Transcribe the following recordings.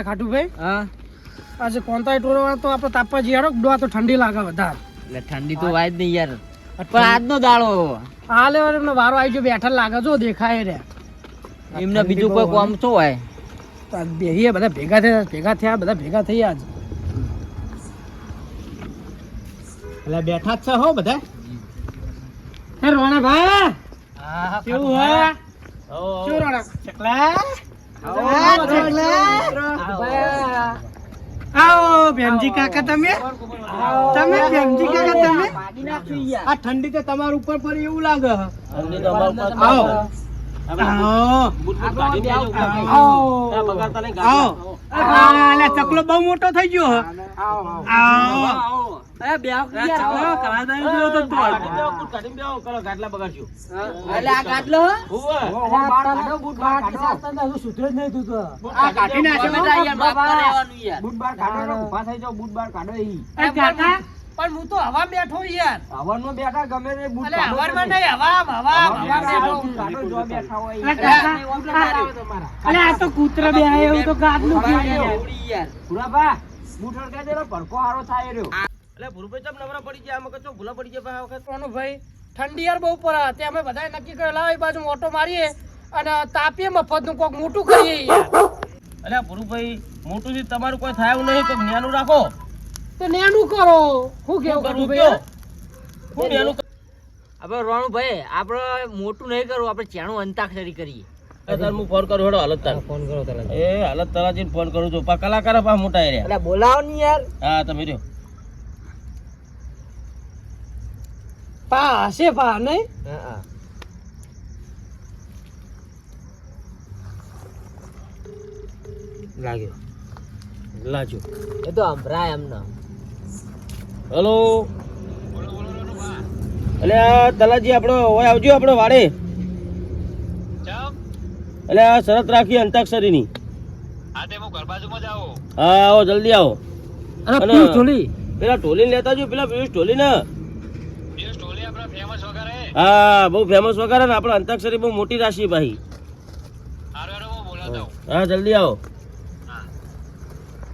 ખાટુ ભાઈ હા આજે કોંતાઈ ટોરવા તો આપણે તાપવા જઈએ હેડો ડોવા તો ઠંડી લાગે વધારે એટલે ઠંડી તો વાય જ નહીં યાર પણ આજનો દાડો હાલે એમને વારો આવી ગયો બેઠા લાગે જો દેખાય રે એમને બીજું કોઈ કામ શું હોય બેહીએ બધા ભેગા થયા બધા ભેગા થઈ આજ એટલે બેઠા જ છે હો બધા હે રોણા ભાઈ કેવું હે શું રોણા ચકલા આવો ભેમજી કાકા તમે ભેમજી કાકા તમે આ ઠંડી તો તમારા ઉપર પર એવું લાગે ચકલો બહુ મોટો થઈ ગયો પણ હું તો હવા બેઠો યાર હવામાં બેઠા ગમે તે બૂટ હવામાં નહીં હવા અલે આ તો કૂતરા બે આયા એવું તો ગાદલું યાર પુરાબા બૂટ હરકા દેરો પડકો હારો થાય રહ્યો એટલે પુરુભાઈ ચમ નવરા પડી ગયા આમાં કચો ભૂલા પડી ગયા વખત કોનો ભાઈ ઠંડી યાર બહુ પડે તે અમે બધાએ નક્કી કર્યું લાવ એ બાજુ ઓટો મારીએ અને તાપીએ મફતનું કોક મોટું કરીએ યાર અલ્યા પુરુભાઈ મોટું થી તમારું કોઈ થાય એવું નહીં તો જ્ઞાનું રાખો તો નેનું કરો હું કેવું કરું ભાઈ હું જ્ઞાનું આપણે રોણુભાઈ આપણે મોટું નહીં કરવું આપણે ચેણું અંતાક્ષરી કરીએ હું ફોન કરું હેડો હાલત તાર ફોન કરો તરત એ હાલત તરાજીને ફોન કરું છું પા કલાકાર પા મોટા એરિયા એટલે બોલાવો ને યાર હા તમે રહ્યો પા હશે પા નહીં હા લાગ્યો લાજો એ તો સંભળાય એમને હેલો એટલે તલાજી આપણો હોય આવજો આપણો વાડે એટલે આ શરત રાખી અંતાક્ષરીની હા આવો જલ્દી આવો અરે પિયુષ ઢોલી પેલા ઢોલી લેતા જો પેલા પિયુષ ઢોલી ને હા બહુ ફેમસ વગર ને આપણે અંતાક્ષરી બહુ મોટી રાશિ ભાઈ હા જલ્દી આવો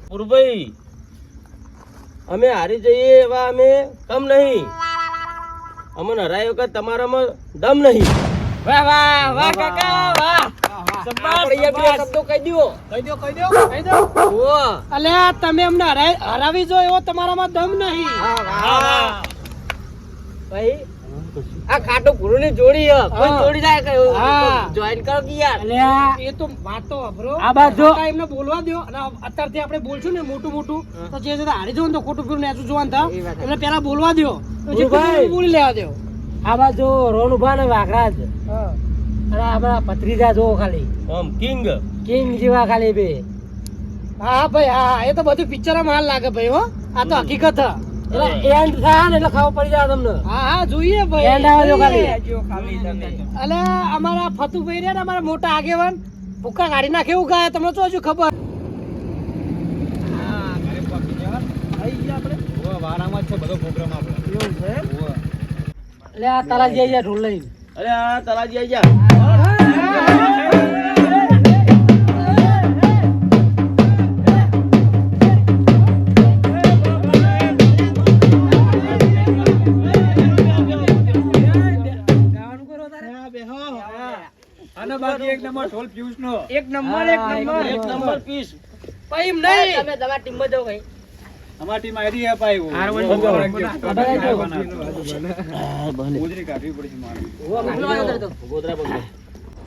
પુરભાઈ અમે હારી જઈએ એવા અમે કમ નહીં અમને હરાય વખત તમારામાં દમ નહીં વાહ વાહ વાહ કાકા વાહ અલ્યા તમે અમને હરાવી જો એવો તમારામાં દમ નહીં ભાઈ આ ખાટો ગુરુ ની જોડી હે કોઈ જોડી જાય કે જોઈન કરો કે યાર અલ્યા એ તો વાત તો અભરો આ બાજુ એમને બોલવા દો અને અત્યારથી આપણે બોલશું ને મોટું મોટું તો જે છે હારી જવું તો ખોટું ફીરું નેચું જોવાનું થા એમને પેલા બોલવા દો તો જે બોલી લેવા દો આ બાજુ રોનુભા ને વાઘરાજ અરે આપણા ભત્રીજા જો ખાલી કિંગ કિંગ જેવા ખાલી બે હા ભાઈ હા એ તો બધું પિક્ચર માં હાલ લાગે ભાઈ હો આ તો હકીકત હે એન્ડ થાય ને એટલે ખબર પડી જાય તમને હા હા જોઈએ ભાઈ એન્ડ આવજો ખાલી અલે અમારા ફતુભાઈ રે ને અમારા મોટા આગેવાન ભૂકા કાઢી નાખે એવું ગાય તમને તો હજુ ખબર એટલે આ તલાજી આઈ જા ઢોલ લઈને અરે આ તલાજી આઈ જા એક નંબર પીસ ભાઈ એમ નહીં તમે તમારી ટીમ માં જાઓ ભાઈ અમારી ટીમ આઈ હે પાઈ ગોદરી કાઢવી પડી મારે ગોદરા પકડો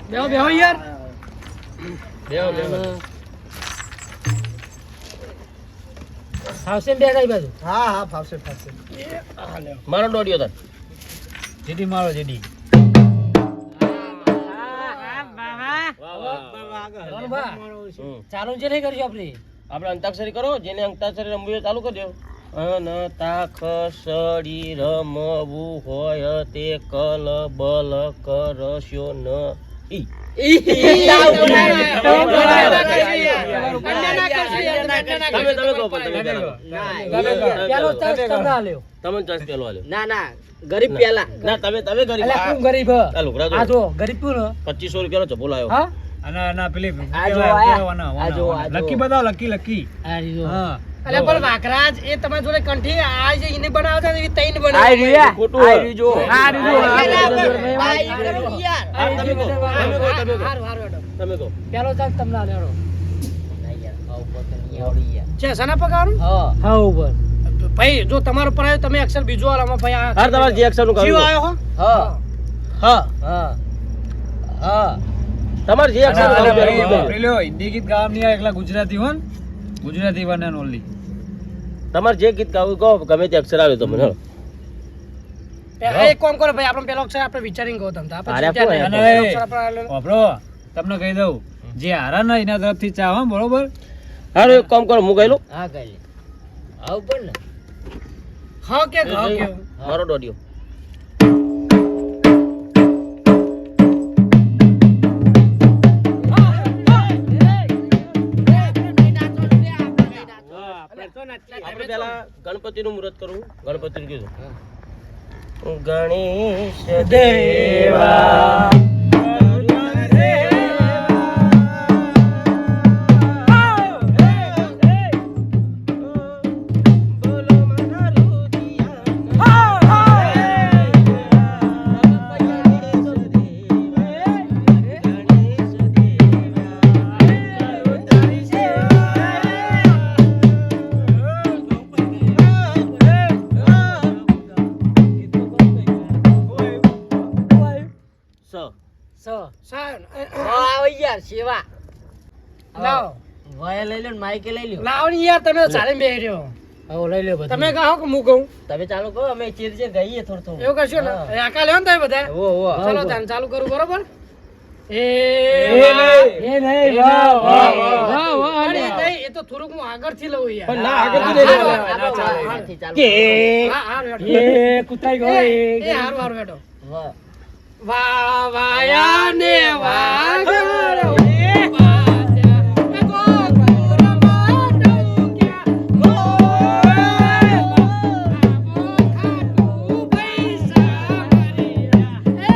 બેહો બેહો યાર બેહો બેહો આવશે બે કઈ બાજુ હા હા ફાવશે મારો દોડ્યો તાર જેડી મારો જેડી ચાલુ છે નહીં કરજો આપણે આપણે અંતાક્ષરી કરો જેને અંતાક્ષરી રમવી હોય ચાલુ કરજો અંતાક્ષરી રમવું હોય તે કલ બલ કરશો ન ઈ ના ના ગરીબ પેલા ના તમે ગરીબ ગરીબ 2500 રૂપિયાનો ચપ્પો લાવ્યો આના પેલી આ જો આયા. લકી બતાવો લકી આ રીજો. હા અલે પણ વાકરાજ એ તમારી જોડે કંઠી આ જે એને બનાવતા ને એ તૈન આ બનાવે રીયા. ખોટું આ હોય. રીજો. આ રીજો. આ આ રીજો. રીજો. યાર. હા, તમે કહો, તમે કહો, તમે કહો. હારું, હારું, હેડો. તમે કહો. પેલો ચાક તમને આલે, હેડો. ના યાર, આ ઉપર તો નહીં આવડી યાર. છે સના પગારું હા. હા ઉપર ભાઈ જો તમારો પર આવ્યો તમે અક્ષર બીજો આલામાં ભાઈ આ હાર તમારે જે અક્ષરનું જીવ કહ્યું. આવ્યો હો હા. હા હા. હા. તમારે જે અક્ષરનું કહ્યું પેલું કહો. પેલો હિન્દી ગીત ગાવા નહીં આવે, એકલા ગુજરાતી હો ને? Gujarati one and only. તમારે જે ગીત ગાવું કહો, ગમે તે અક્ષર આવે તો મને હેલો. એક કામ કરો ભાઈ આપણે પેલો અક્ષર આપણે વિચારીને કહો તમે હારે આપો ને. આપણે પેલો અક્ષર આપણે આલેલો. વાપરો તમને કહી દઉં, જે હારા ને એના તરફથી ચા હો, બરોબર? હારું એક કામ કરો, હું ગયેલો હા કઈ લે. આ ઉપર ને. હા કે હા કે મારો ડોડિયો. આપણે પહેલા ગણપતિનું મુહૂર્ત કરવું. ગણપતિનું કીધું. ગણેશ દેવા આવી યાર સેવા. લાવો વાયા લઈ લો ને માઈકે લઈ લ્યો. લાવો ને યાર તમે ચાલે બેહી રહ્યો હવે લઈ લ્યો બધું. તમે કહો કે હું કહું તમે ચાલુ કરો, અમે ચીર ગઈએ થોડું થોડું. એવું કશું ને એ આકા લેવો ને તમે બધા ઓ ઓ. ચલો તાન ચાલુ કરું બરોબર એ નહીં. વાહ, વાહ, વાહ. અરે નહીં એ તો થોડુંક હું આગળથી લઉં યાર પણ ના આગળથી લઈ હારું, લેવાનું. હારું, હારું, હારું. આગળથી ચાલુ કે હા, હારું, હેડો. કુતાઈ એ હારું, હારું, હેડો. વાહ. વા વાયા ને વાગર વાજા એ ગોકુળ માટું ક્યાં ગોય આવો ખાટું પૈસા મરિયા એ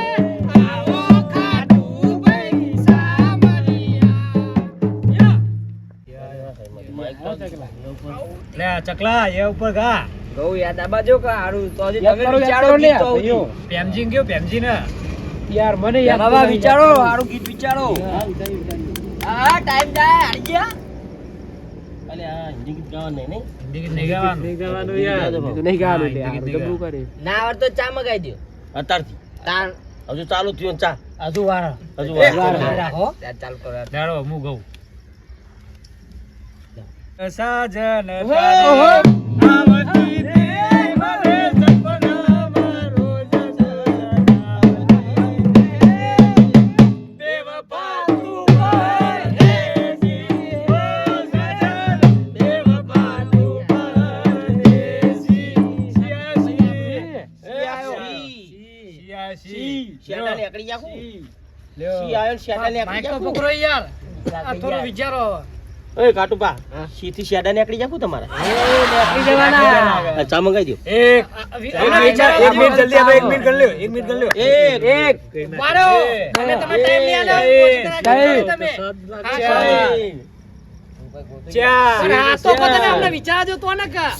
આવો ખાટું પૈસા મરિયા લે આ ચકલા એ ઉપર ગા. ગૌ યાદ આબા જો કે હારું તો હજી યાદ તમે કરો, વિચારો યાદ કરો ગીત તો ને, આવતું. પેમજી ગયો પેમજી ને. યાર મને યાદ બાબા નથી. વિચારો હારું ગીત વિચારો. હા ટાઈમ જાય હારી ગયા. અલે આ હિન્દી ગીત ગાવાનું નહીં, નહીં? હિન્દી ગીત નહીં ગાવાનું. નહીં ગાવાનું યાર. ના આવડે તો ચા મગાઈ દ્યો. અત્યારથી તાર હજુ ચાલુ થયું ને ચા હજુ વાળા હજુ વાર વાર. રાખો. ત્યાં ચાલુ કરો. ચાલો હું ગઉં. સાજન ઓહો. આવતી તે મને સપનામાં રોજ બેવફા તું પરદેશી, ઓ સજન બેવફા તું પરદેશી. સિયાસી. શેરડાની આકડી જાખું. લ્યો. સી આયો ને શેરડાની આકડી માઈક તો જાખું. પકડો યાર આ થોડું વિચારો હવે. ઓય કાટુપા, સીથી શેરડાની આકડી જાખું તમારે. નીકળી જવાના. આ ચા મંગાઈ દો. એક હમણાં વિચારો એક મિનિટ જલ્દી આપણે 1 મિનિટ કરી લ્યો. 1 મિનિટ કરી લ્યો. એક વાળો તમે ટાઈમ નહીં આલ્યો પછી તમે ચાર. પણ આ તો બધાને આપણે વિચારજો તો ને કા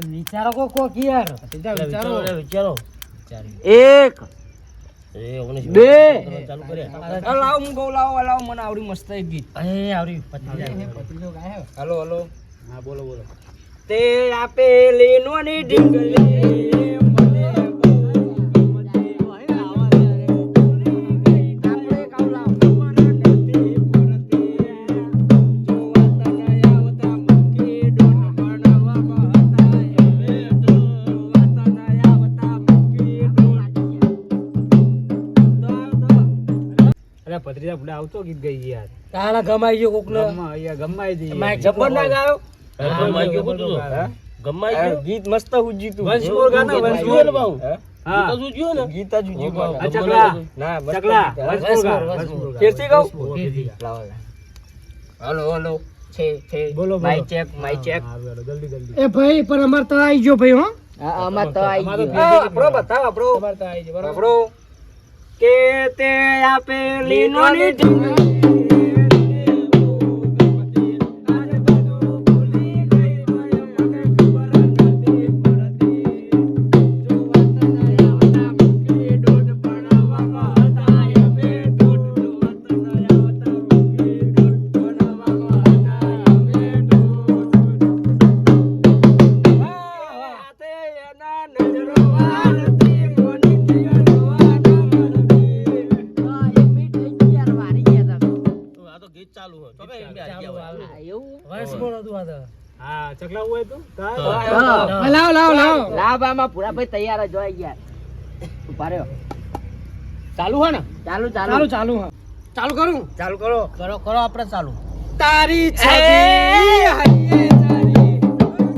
વિચારો કોક યાર વિચારો વિચારો. એક એ ઓને બે. ચાલુ કર્યા. લાવો હું ગૌ લાવો લાવો મને આવડી મસ્ત એક ગીત. એ આવરી હલો હલો. હા બોલો બોલો. તે આપેલી નોની ડીંગલી મને બહુ ગમતી હોય. આપણે કાવલા મને નથી પૂરતી. જોવા તને આવતા મૂકી ડોન ભણવામાં હતા હવે તો. જોવા તને આવતા મૂકી ડોન. અરે ભત્રીજા ભૂલા આવતો ગીત ગઈ યાર તારા ગમાઈ ગયો કોક ને ગમાઈ દી જબર ના ગાયો ગમાઈ ગયો કોતું તો? ગમાઈ ગયો? ગીત મસ્ત ઉજી તું વંશમોર ગાના, વંશમોર ને બાઉ. હા ગીત જ ઉજ્યું ને? ગીત જ ઉજી હા, આ ગમાઈ ચકલા ગયું. ના ચકલા વંશમોર ફેરથી કહું હલો હલો છે બોલો માઈ ચેક માઈ ચેક જલ્દી જલ્દી એ ભાઈ પણ અમાર તો આવી ગયો ભાઈ હો અમાર તો આવી તમારો ગયો આપણો બતાવ આપણો તમાર તો આવી ગયો બરાબર આપણો કે તે આપેલી નોની આ તો ગીત ચાલુ હોય. તો કઈ એમ બી હારી ગયા હોય. વંશમોર હતું આ તો હા ચકલા હોય તું લાવ લાવ લાવ લાભામાં પૂરા ભાઈ તૈયાર જ હોય યાર ઉભા રહ્યો ચાલુ હે ને ચાલુ ચાલુ ચાલુ ચાલુ હા ચાલુ કરું ચાલુ કરો કરો કરો આપણે ચાલુ તારી છબી હૈયે તારી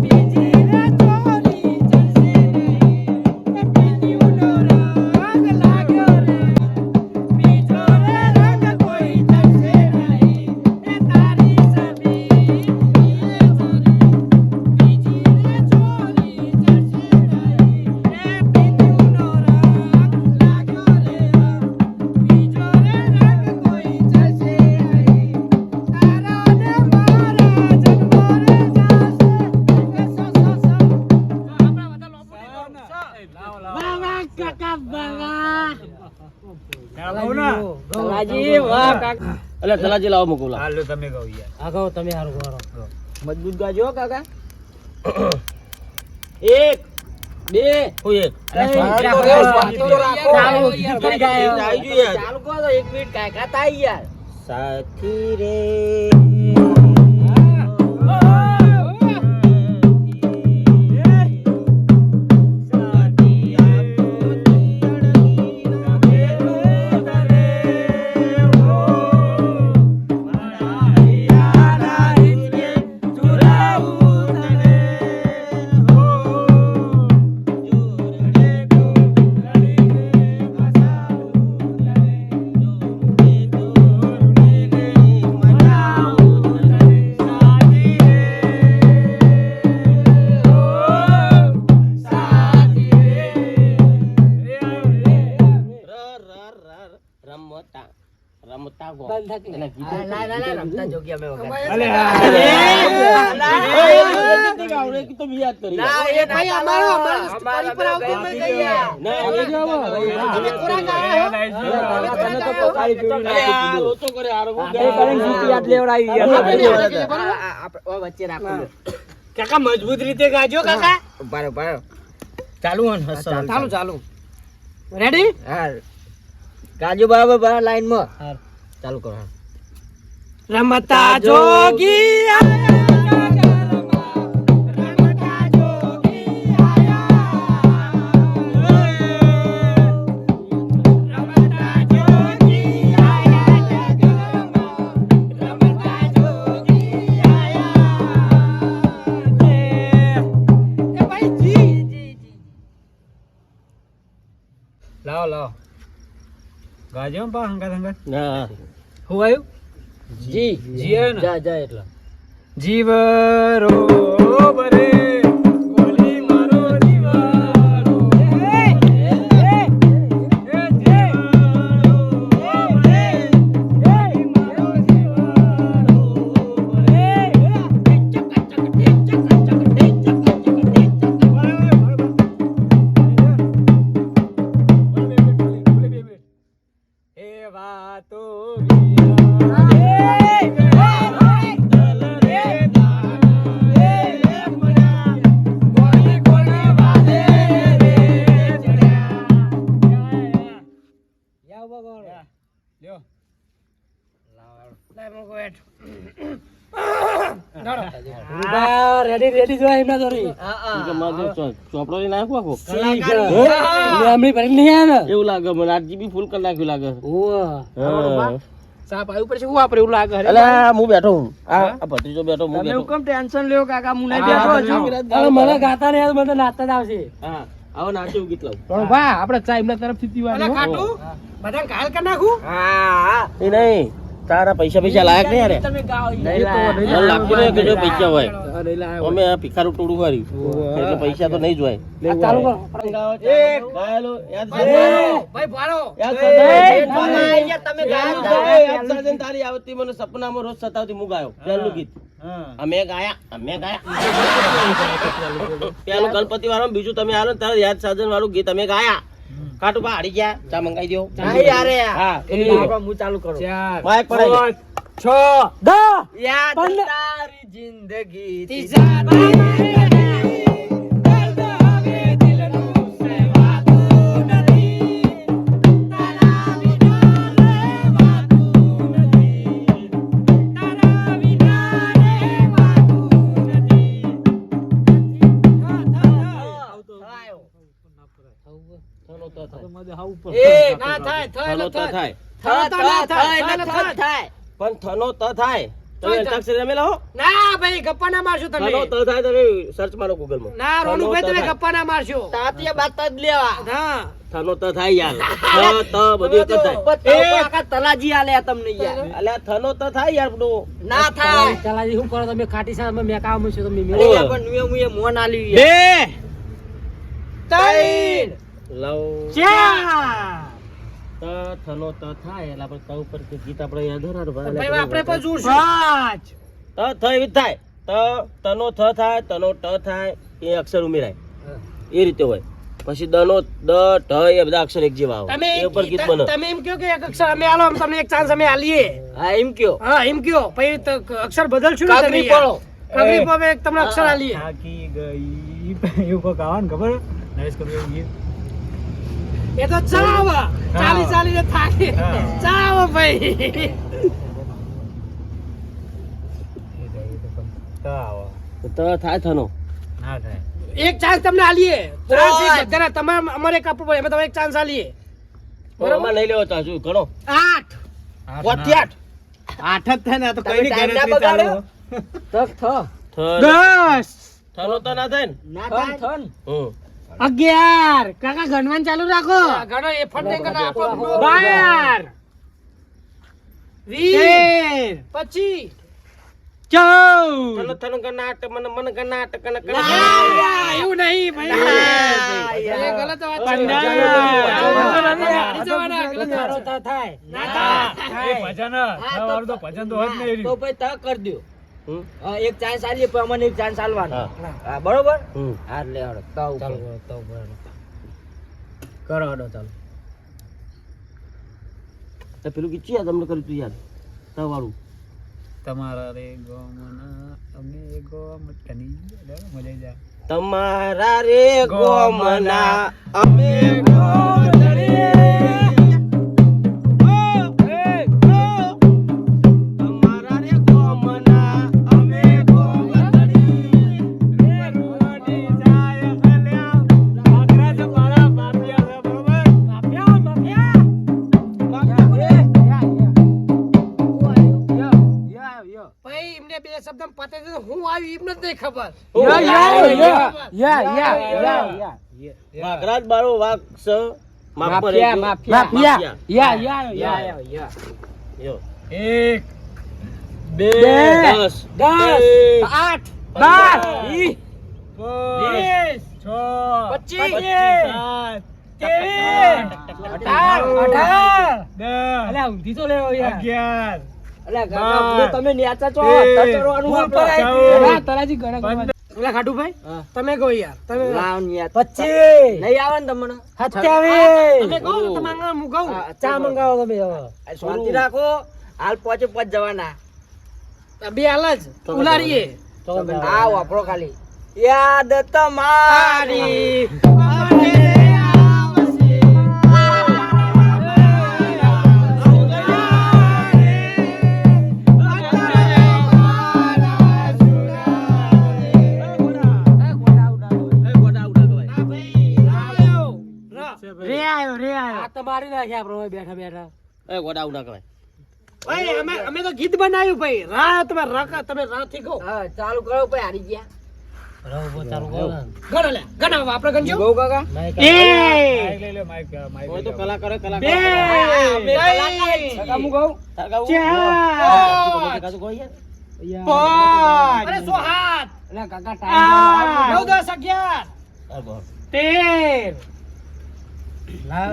બીજી રે ચોરી ચડશે નહીં એ બીજીનો રંગ લાગ્યો રે બીજો રે રંગ કોઈ ચડશે નહીં એ તારી છબી હૈયે તારી બીજી રે ચોરી ચડશે નહીં એ બીજીનો રંગ લાગ્યો રે બીજો રે રંગ કોઈ ચડશે નહીં તારા ને મારા જન્મો રે જાશે એ સો સો સો આપણા બધા લોપો વાહ વાહ કાકા વાહ તલાજી વાહ કાકા અલ્યા તલાજી લાવો મૂકું લાવો. હાલો તમે કહો યાર આગો તમે હારું કરો મજબૂત ગાજો કાકા એક બે કોઈ એક ચાલુ ગીત કરી જાય. આવી ગયું યાર. ચાલુ કરો તો 1 મિનિટ કાકા તાઈ યાર સાથી રે રમતા રમતા ગો. એટલે ગીત ના ના ના રમતા જોગ્યા મેં વગર અલે ગીત આવડે કે તો બી યાદ કરી. ના એ ભાઈ અમારો અમારો પર આવતું મેં કહી યાર ના, આવી ગયો આવો. તમે કોરા ગાયા તને તો પોકારી પીવી અરે આ લોચો કરે હારો. યાદ લેવડાવી ઓ વચ્ચે રાખો કાકા મજબૂત રીતે ગાજો કાકા ઉભા રહો ચાલુ હન ચાલુ ચાલુ રેડી હા ગાજો બરાબર બરાબર લાઈન માં ચાલુ કરો હા રમતા જોગી આયા રમતા જોગી આયા રમતા જોગી આયા રમતા જોગી આયા એ ભાઈ જી લાવો લાવો ગાજો પા હંગા હંગા ના હું આવ્યું જી જીએ ને જા જા એટલા જીવરો બરે કોલી મારો જીવરો એ જીવરો બરે એ મારો જીવરો બરે ચક ચક એ વાતો રેડી રેડી જો એમના દોરી કે મારો ચોપડો લઈને આવ્યો આખો. લેમડી ભરી નહીં આયા ને એવું લાગે મને આજી બી ફૂલ કરી નાખ્યું લાગે. ઓહ હા. સાપ આવ્યું પડશે હું આપણે એવું લાગે એટલે હું બેઠો હું આ ભત્રીજો બેઠો હું તમે બેઠો હુકમ ટેન્શન લ્યો કાકા હું નહીં હા, બેઠો છું હવે મને ગાતા ને યાર, મને તો નાચતા જ આવશે હા આવો નાચ્યું ગીત લાવ પણ ભા આપણે ચા એમના તરફથી પીવાનું હો. બધાને ઘાયલ કરી નાખું હા એ નહીં તારા પૈસા લાયક નહીં યાર તમે ગાઓ મને લાગતું નહીં કે જો પૈસા હોય અરે લાવ અમે આ ભિખારું ટોળું વાળ્યું એટલે પૈસા તો નહીં જ હોય આ ચાલુ કરો એક ગાયલો યાદ ભાઈ ભાડો તમે યાદ તારી આવતી મને સપનામાં રોજ સતાવતી હું ગાયો પહેલું ગીત અમે ગાયા પેલું ગણપતિ વાળું બીજું તમે આલો ને તારે યાદ સાજન વાળું ગીત અમે ગાયા કાટું પા હાડી ગયા ચા મંગાઈ દો હા હું ચાલુ કરું 4 માઈક પડાઈ દે. 6 10 યાદ પંદર. તારી જિંદગી ત્રીજા થનો તો થાય. ના થાય થનો તો થાય થાય પણ થનો તો થાય તમે અંતાક્ષરી રમેલા હો ના ભાઈ ગપ્પા ના મારશો તમે થનો તો થાય તમે સર્ચ મારો ગૂગલ માં ના રોનુભાઈ તમે ગપ્પા ના મારશો તાતિયા બાત જ લેવા હા થનો તો થાય યાર થ ત બધું એક જ થાય આખા તલાજી આલે તમને યાર અલ્યા થનો તો થાય યાર બધું ના થાય ચલાજી શું કરો તમે ખાટી સામે મેકા મૂછો તમે અરે યાર પણ મુએ મોન આલ્યું યાર 3 લવ 4 ત થનો તો થાય એટલે આપણે ત ઉપર કે ગીત આપણે યાદ હરાર ભાઈ આપણે પણ જોશું 5 ત થ એવી જ થાય તનો થ થાય તનો ટ થાય એ અક્ષર ઉમેરાય એ રીતે હોય પછી દનો દ ઢ એ બધા અક્ષર એક જેવા આવે તમે એ ઉપર ગીત બને તમે એમ કહો કે એક અક્ષર અમે આલો અમે તમને એક ચાન્સ અમે આલીએ હા એમ કયો હા એમ કયો પછી તો અક્ષર બદલશું ને તમે કાગરી યાર. પડો. કાગરી પર અમે તમને અક્ષર આલીએ થાકી ગઈ એવું કોક આવવાનું ખબર નરેશ કરું એવું ગીત એ તો ચાવ ચાલી ચાલીને થાકી ચાવ ભાઈ ત થાય થનો ના થાય એક ચાન્સ તમને આલીએ બધાના તમારે અમારે એક આપવું પડે એમાં તમે એક ચાન્સ આલીએ બરોબર નહીં લેવો તો હજુ ઘણો 8 વોથી 8 આઠ જ થાય ને આ તો તમે કઈ time ના ગણતરી ચાલે બગાડો. તક થ થનો તો ના થાય ને ના થાય થન 11 કાકા ગણવાનું ચાલુ રાખો ગણો એ ફટેંગ ના આપો 12 20 25 થનો થનો કર્ણાટક મન કર્ણાટક કન કન એવું નહીં ભાઈ એ ગલત વાત છે થાય ના થાય એ ભજન વાળું તો ભજન તો હોત નહીં તો ભાઈ ત કર દ્યો હમ. એક ચાન્સ આલીએ પણ અમને એક ચાન્સ આલવાનો હા. હા બરોબર હમ. હા લે હળો ત ઉપર કરો હડો ચાલો તો પેલું ગીત યાદ તમને કર્યું તું યાદ ત વાળું તમારા રે ગોમના અમે ગોમટની મજા જા તમારા રે ગોમના અમે તમારા રે ગોમના અમે ભાઈ એમને બે શબ્દ પતે તો હું આવી એમને જ નહીં ખબર વાઘરાજ બારો વાઘ સ માફિયા. યો 1 2 10 8 12 અલ્યા ઊંધી તો લેવો યાર અલે કાકા ભૂલો તમે ન્યાચા છો એ, ત કરવાનું ફૂલ પર આપણે. આવી. ના, તલાજી ગણા ઓલા ખાટુભાઈ તમે કહો યાર તમે લાવ ન્યાચ. 25 નહીં આવે ને તમને 27 તમે કહો તો તમે હું કહું ચા મંગાવો તમે શાંતિ રાખો હાલ પહોંચે પહોંચ જવાના બે હાલ જ ઉલારીએ આ વાપરો ખાલી યાદ તમારી રે આયો આ તો મારી નાખ્યા આપણે બેઠા બેઠા એ ગોડા ઉડા કવાય ભાઈ અમે તો ગીત બનાવ્યું ભાઈ રા તમે રા થી કહો હા ચાલુ કરો ભાઈ હારી ગયા ગણો લે ગણો આપણે ગણજો બહુ કાકા માઈક લઈ લે માઈક કોઈ તો કલાકારો બે કાકા હું કહું ચાર પાંચ અરે 100 હાથ અરે કાકા આઠ, 9 10 11 13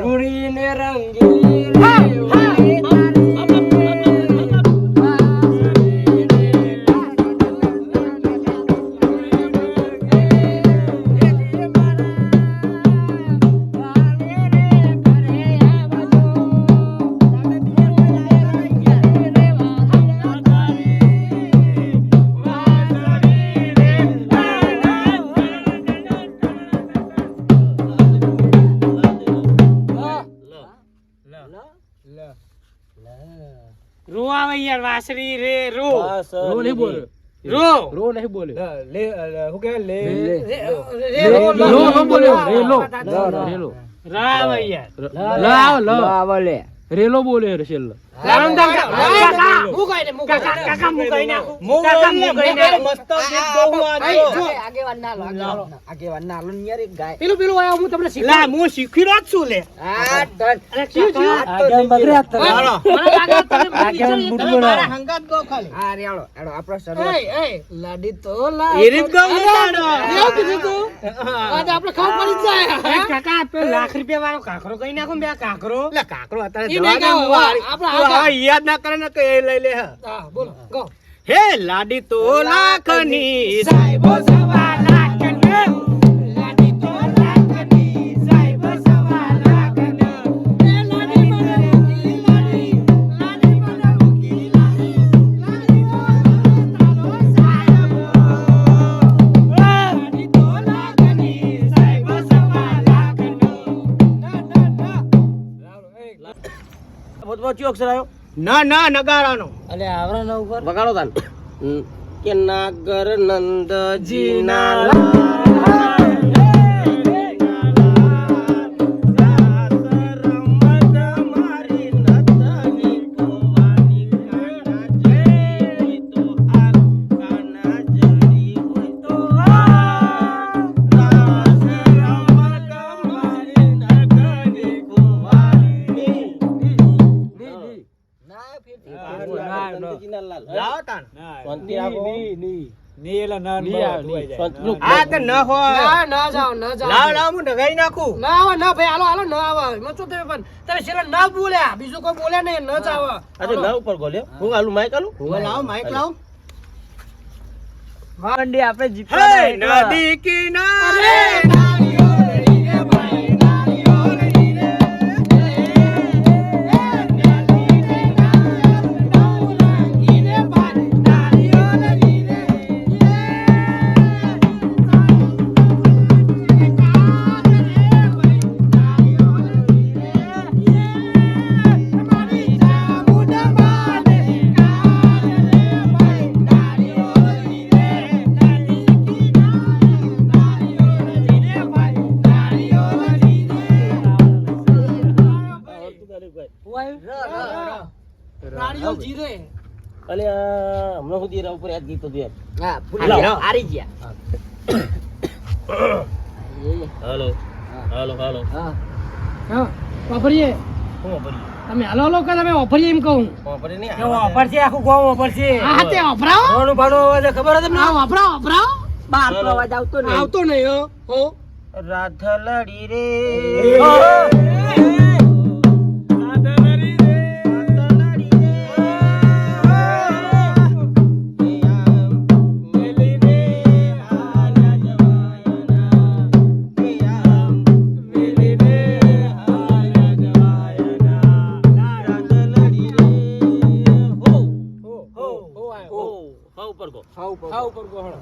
રૂડીને રંગી રો આવે યાર વાસરી રે રો રો નહીં બોલ્યો રો નહીં બોલ્યો લે શું કહેવાય લે રો બોલ્યો રેલો રા આવે યાર આવો લે રેલો બોલે છેલ્લો કાકા મુકાઈ ને કાકા મુકાઈ નાખું કાકા મુકાઈ નાખું મસ્ત ગીત ગાવું આજે આગેવાન ના લો આગેવાન ના લો યાર એક ગાય પેલું આયા હું તમને શીખવા હું શીખી રહ્યો જ છું લે આ ડન અરે શું છું આગેવાન બગડે હાલો મને કાકા તમે આગેવાન બુડબુડ મારા હંગાત ગો ખાલી આ રેડો એડો આપણો શરૂ એ લાડી તો લા એ રીત ગાવું તાડો. એવું કીધું તું આજે આપણે ખાવ પડી જ જાય કાકા આપે લાખ રૂપિયા વાળો કાકરો કઈ નાખો બે કાકરો લે કાકરો અત્યારે ઈ નહીં ગાવ, આપણે આ ગાવ. યાદ ના કરે ને તો એ લઈ લે હા બોલો ગો હે લાડી તો લાખની સાહેબો સવા લાખની લાડી તો લાખની સાહેબો સવા લાખની એ લાડી મને મુકી લાડી મને મુકી લાડી તારો સાહેબો લાડી તો લાખની સાહેબો સવા બોધવા કયો અક્ષર આવ્યો ના ના નગારાનો અલે આવરા ન ઉપર વગાડો તાન કે નાગર નંદજી ના ના જાઓ ના આવે ના ભાઈ હાલો હાલો ના આવે એમાં શું થયું પણ તમે છેલ્લે ના બોલ્યા બીજું કોઈ બોલે નહીં ન જ આવે અરે ના ઉપર ગોલ્યો હું આલું માઈક આલું લાવો માઈક લાવો મંડી આપણે જીતવા નદી કિનારે નાળિયેર જીરે અલે હમણાં સુધી એના ઉપર યાદ ગીત હતું યાર હા ભૂલી ગયા હારી ગયા હાલો હાલો હાલો હા હા વાપરીએ હું વાપરી તમે હાલો હાલો કે તમે વાપરીએ એમ કહું વાપરી નહીં છે આખું ગામ ઉપર છે હા તે વાપરાવો ઘણું ભાડું અવાજ ખબર હતી હા વાપરાવો વાપરાવો બહાર તો અવાજ આવતો નહીં આવતો નહીં હો રાધલડી રે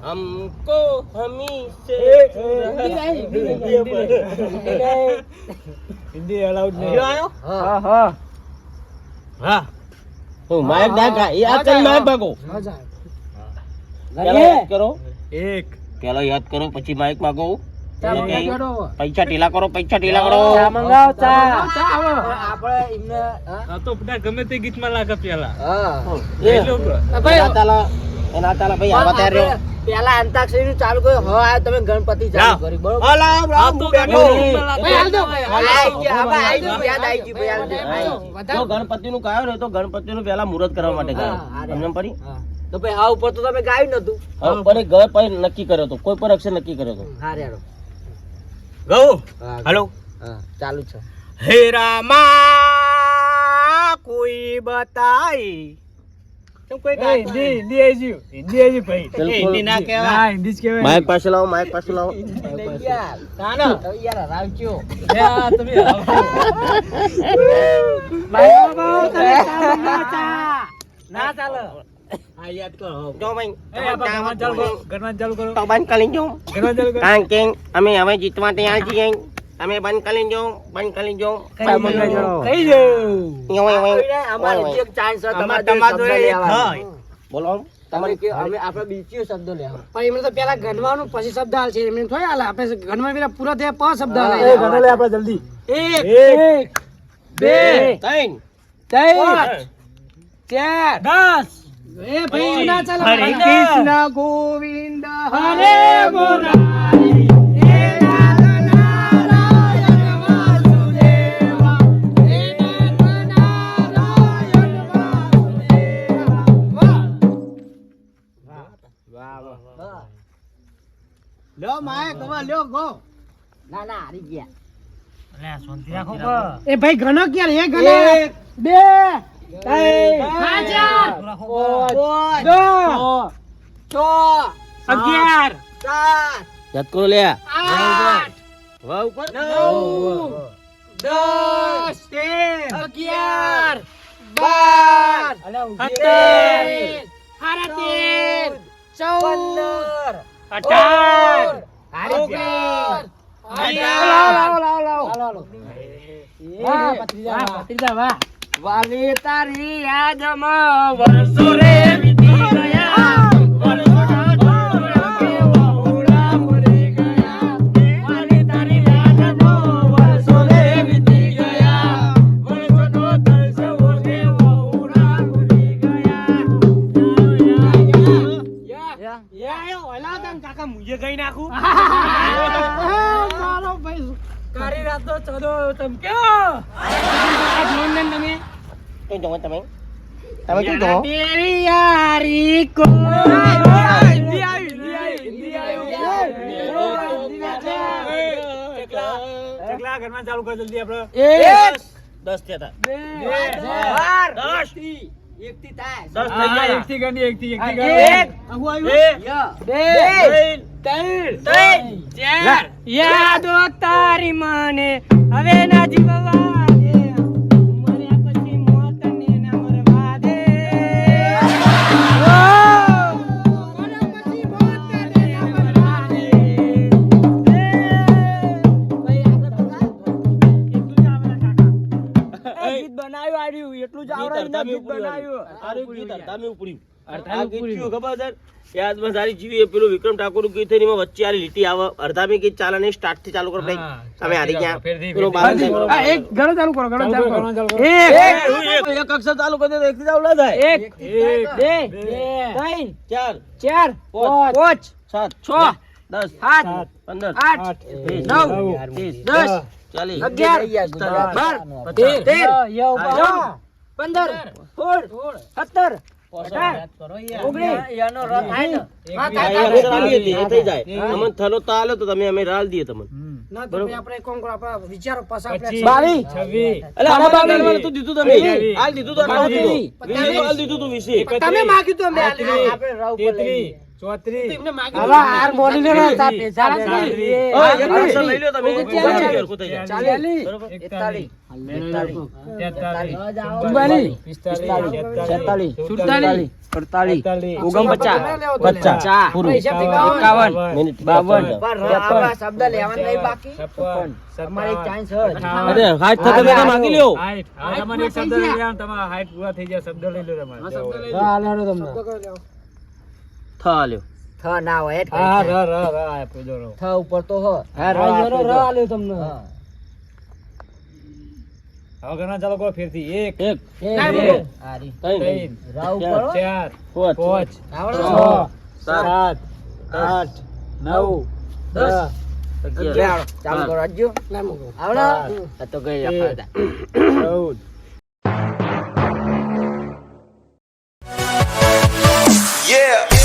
हमको हमी से હિન્દી અલાઉડ જો નહીં આયો હા હા હા હું માઇક ડાકા યાદ કરી માઇક ભાગો મજા પેલા યાદ કરો એક પેલા યાદ કરો પછી માઇક માંગો પૈસા ઢીલા કરો, પૈસા ઢીલા કરો. મંગાવ ચા આપણે એમને આ તો બધા ગમે તે ગીતમાં લાગે પેલા એ, એના ચાલે, એના ચાલે ભાઈ, આવા તૈયાર રહ્યો. પેલા અંતાક્ષરી નું ચાલુ કર્યું, હવે આ તમે ગણપતિ ચાલુ કરી, બરોબર? આ તો બેઠો. ભાઈ હાલ દો ભાઈ, હાલ દો. આઈ ગયું, હવે આઈ ગયું, યાદ આઈ ગયું, ભાઈ, હાલ દે. જો ગણપતિનું ગાયો ને તો ગણપતિનું પહેલા મુહૂર્ત કરવા માટે ગાયો. હા, સમજણ પડી? હા. તો ભાઈ હા ઉપર તો તમે ગાયું નતું. હવે પર એક ગયો પર નક્કી કર્યો હતો, કોઈ પર અક્ષર નક્કી કર્યો હતો. હા રેડો. ગૌ હા, હાલો હા ચાલુ છે. હે રામા કોઈ બતાઈ કેમ કોઈ ગાતું નહીં? હિન્દી આવી ગયું, હિન્દી આવી ગયું ભાઈ. એ હિન્દી ના કહેવાય. ના હિન્દી જ કહેવાય. માઇક પાસે લાવો, માઇક પાસે લાવો. યાર તાનો. તો યાર રાવચ્યો. યા, તમે આવો. ભાઈ બાબા, તમે ચા મંગાવો, ચા. ના ચાલે. હા યાદ કરો. જો ભાઈ, એ, આપણે ગણવાનું ચાલુ કરો, ગણવાનું ચાલુ કરો, તો બંધ કરી જો. ગણવાનું ચાલુ કરો. કારણ કે અમે હવે જીતવા તૈયાર છીએ. તમે બંધ કરી જો, બંધ કરી જો. કઈ મંગાજો. કઈ જાઉં? અમારે જે ચાન્સ હતો અમારે તમારે તમારે શબ્દ એક લેવાનો. થાય. બોલો. તમે કે અમે આપણે બીજો શબ્દ લેવાનો. પણ એમને તો પેલા ગણવાનું પછી શબ્દ હાલ છે, એમને થોડી હાલે. આપણે ગણવા પેલા પૂરા થયા પછી શબ્દ એ હાલે. ગણો લે આપણે જલ્દી. એક, એક, બે, ત્રણ. ત્રણ, 10. એ ભાઈ ના ચાલે. હરે ભાઈ. કૃષ્ણ ગોવિંદ હરે મુરારી, હે નારાયણ વાસુદેવા, હે નારાયણ વાસુદેવા. લ્યો માય કવા લ્યો ગો. ના ના હારી ગયા. એ ભાઈ ગણો ક્યારે? એ ગણો. એક, બે, ત્રણ, ચાર, પાંચ, દો, છ, 11, ચાર, યાદ કરો લે. 8, વાહ ઉપર. 9, 10, 11, 12, 13, 14, 18. વાલી તારી યાદમાં વર્ષો રે વીતી ગયા. વર્ષોના દોરા કેવા ઉડા મરી ગયા. વાલી તારી યાદમાં વર્ષો રે વીતી ગયા. વર્ષોનો તરસવો કેવો ઉડા મરી ગયા. કાકા મુજે ગઈ નાખું. મારો ભાઈ કારી રાતો ચલો ચમક્યો. તમે શું જોવો તમે? તમે શું જોવો? તેરી યારી કો ચકલા ગણવાનું ચાલુ કરો જલ્દી આપણે. 10 થયા હતા. 10 એક થી થાય. 10 થઈ હા, ગયા. એકથી ગણી, એકથી ગણી. યાદો તારી મને હવે ના જીવવા દે, મર્યા પછી મોત ને ના મરવા દે. મર્યા પછી મોત ને ના મરવા દે. ગીત બનાવ્યું આર્યું એટલું જ આવડે ને ગીત બનાવ્યું. તારું ગીત અડધામી ઉપડ્યું. આ ગીત શું ખબર છે? યાદમાં સારી જીવી એ પેલું વિક્રમ ઠાકોરનું ગીત છે ને એમાં વચ્ચે આલી લીટી આવે. અડધામી ગીત ચાલે નહીં, સ્ટાર્ટ થી ચાલુ કરો ભાઈ. હા, તમે હારી ગયા. ફેરથી, પેલું ફેરથી. બાર આ એક ગણો ચાલુ કરો, ગણો ચાલુ કરો. ગણવાનું ચાલુ કરો. એક અક્ષર ચાલુ કરી દે તો એકથી ચાલુ ના થાય. એક, એક, બે, બે, ત્રણ, 4 ચાર, પાંચ, પાંચ, 7 છ, 10 સાત, 15 આઠ, 20 નવ, 30 10, 40 11, 12, 13, 15, 16, 17, 18, એનો રથ થાય ને. હા, આ થાય, અક્ષર થાય. આલી હતી, એ થઈ જાય. અમને થલો તો આલ્યો તો તમે અમે રાલ દઈએ તમને. ના તો પછી આપણે કોણ કોણ આપણા વિચારો પાછા આપણે 25, 22, 26, અલા અમારા ગામમાં તો દીધું તમે. બાવીસ. હાલ દીધું તો આટલું દીધું. બાવીસ. વીસ તો હાલ દીધું તું 20. તમે માગ્યું તો મેં તેત્રીસ, આપણે રાવ ઉપર લઈ 33, 34, એમને માગ્યું તો હાર બોલી લેવાનો હતા, પૈસા નથી. ઓય, એક અક્ષર લઈ લ્યો તમે. ઓગણચાલીસ. ઓગણચાલીસ હરખું થઈ જાય. 40, બરોબર? 41, 43, 44, 47, 48, 49, પૂરું. હિસાબ થી ગાવાનો. 52, મિનિટ. પણ આવા શબ્દ લેવાના નહીં બાકી. 56, અમારે એક ચાન્સ અરે હાથ થતા તમે માગી લ્યો. હાઈટ. આ તમારે એક શબ્દ લઈ લેવાનો, તમારા હાઈટ પૂરા થઈ ગયા શબ્દ લઈ લો તમારે. થા લ્યો. થ ના હોય હેડ હા કરી. ર આપ્યો જો રો. થ ઉપર તો હ હા, યરો ર આલ્યો તમને. હા. હવે ઘણા ચાલો કરો ફેરથી 1 એક ના, બે, બોલો. આ રી. 3 રા ઉપર હો. 4 પાંચ 5 આવડે? 6 7 8 9 10 લે આવડો. ચાલુ કરો આજજો. ના, મૂકો. આવડે? આ તો ગઈ એક. આપણે. 14 Yeah.